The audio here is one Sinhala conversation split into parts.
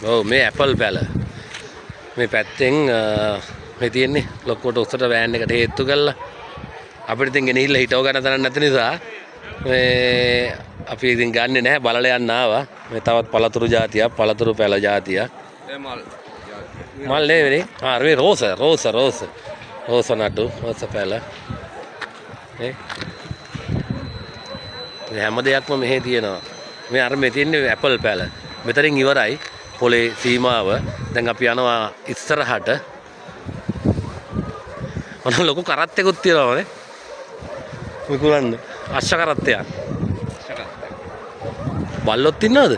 ඔව් මේ ඇපල් පැල. මේ පැත්තෙන් මේ තියෙන්නේ ලොක්කොට උස්සට වෑන් එකට හේතු කරලා අපිට ඉතින් ගෙනහිල්ලා හිටව ගන්න තරම් නැති නිසා මේ අපි ඉතින් ගන්නෙ නැහැ බලලා යන්න ආවා. මේ තවත් පළතුරු జాතියක් පළතුරු පැල జాතියක්. ඒ මල් නෙවෙයි. මේ රෝස නටු රෝස පැල. මේ හැම දෙයක්ම මෙහෙ තියෙනවා. මේ අර මේ තියෙන්නේ ඇපල් පැල. මෙතනින් ඉවරයි පොලේ සීමාව. දැන් අපි යනවා ඉස්සරහට. මොන ලොකු කරත්තෙකුත් තියෙනවා නේ. විකුණන්න අශ්ව කරත්තයක්. බල්ලොත් ඉන්නවද?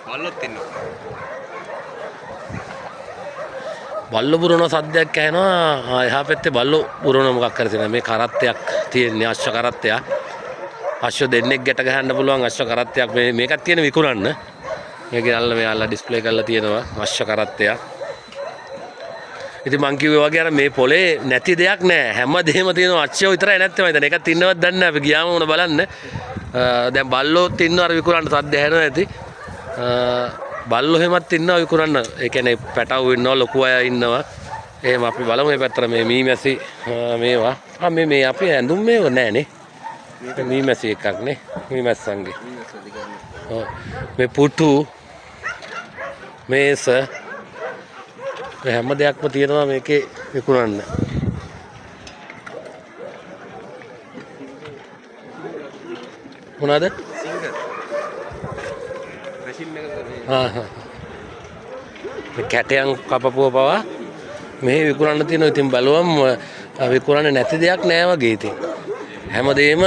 බල්ලොත් ඉන්නවා. බල්ලෝ පුරන සද්දයක් ඇහෙනවා. එහා පැත්තේ බල්ලෝ පුරන මොකක් හරි තියෙනවා. මේ කරත්තයක් තියෙන්නේ අශ්ව කරත්තයක්. අශ්ව දෙන්නෙක් ගැට ගහන්න පුළුවන් අශ්ව කරත්තයක් මේකක් තියෙන විකුණන්න. මේක අල්ල මෙයාලා ඩිස්ප්ලේ කරලා තියෙනවා අශ්ව කරත්තයක්. ඉතින් මං කිව්වේ වගේ අර මේ පොලේ නැති දෙයක් නෑ. හැමදේම තියෙනවා අශ්ව විතරයි නැත්තේ මම හිතන්නේ. එකක් ඉන්නවත් දන්නේ නෑ. අපි ගියාම උන බලන්න. දැන් බල්ලෝත් ඉන්නවා අර විකුණන්න සද්ද ඇහෙනවා ඇති. බල්ලෝ හැමත් ඉන්නවා විකුණන්න. ඒ කියන්නේ පැටවු ඉන්නවා ලොකු අය ඉන්නවා. එහෙම අපි බලමු මේ පැත්තට මේ මීමැසි මේවා. මේ අපි ඇඳුම් මේව නෑනේ. මීමැසි එකක් නේ. මීමැස්සන්ගේ. ඔව්. මේ පුටු මේස මේ හැම දෙයක්ම තියෙනවා මේකේ විකුණන්න. මොනවාද? මේ කැටයන් කපපුව පවා මේ විකුණන්න තියෙනවා. ඉතින් බලුවම් විකුණන්නේ නැති දෙයක් නෑ වගේ. ඉතින් හැමදේම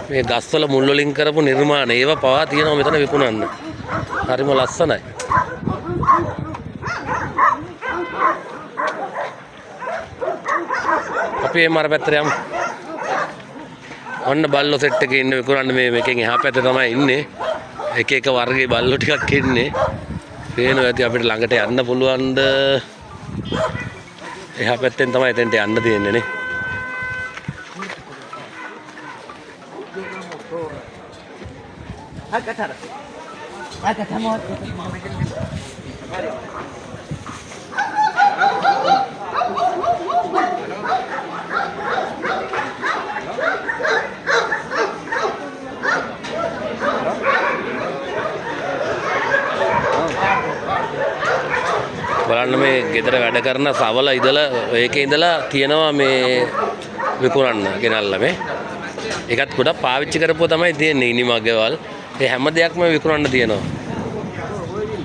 මේ ගස්වල මුල් වලින් කරපු නිර්මාණ ඒවා පවා තියෙනවා මෙතන විකුණන්න. හරිම ලස්සනයි. අපි මේ මර පැත්තට යමු. ඔන්න බල්ලෝ සෙට් එකේ ඉන්න විකුණන්න මේකෙන් එහා පැත්තේ තමයි ඉන්නේ. එක එක වර්ගයේ බල්ලෝ ටිකක් ඉන්නේ. පේනවා ඇති අපිට ළඟට යන්න පුළුවන්ද? එහා පැත්තෙන් තමයි එතෙන්ට යන්න තියෙන්නේ නේ. බලන්න මේ ගෙදර වැඩ කරන සවල ඉඳලා ඒකේ ඉඳලා තියෙනවා මේ විකුණන්න ගෙනල්ලා මේ. ඒකත් ගොඩක් පාවිච්චි කරපුවා තමයි තියෙන්නේ ඉනිමග්ගවල්. ඒ හැම දෙයක්ම විකුණන්න තියෙනවා.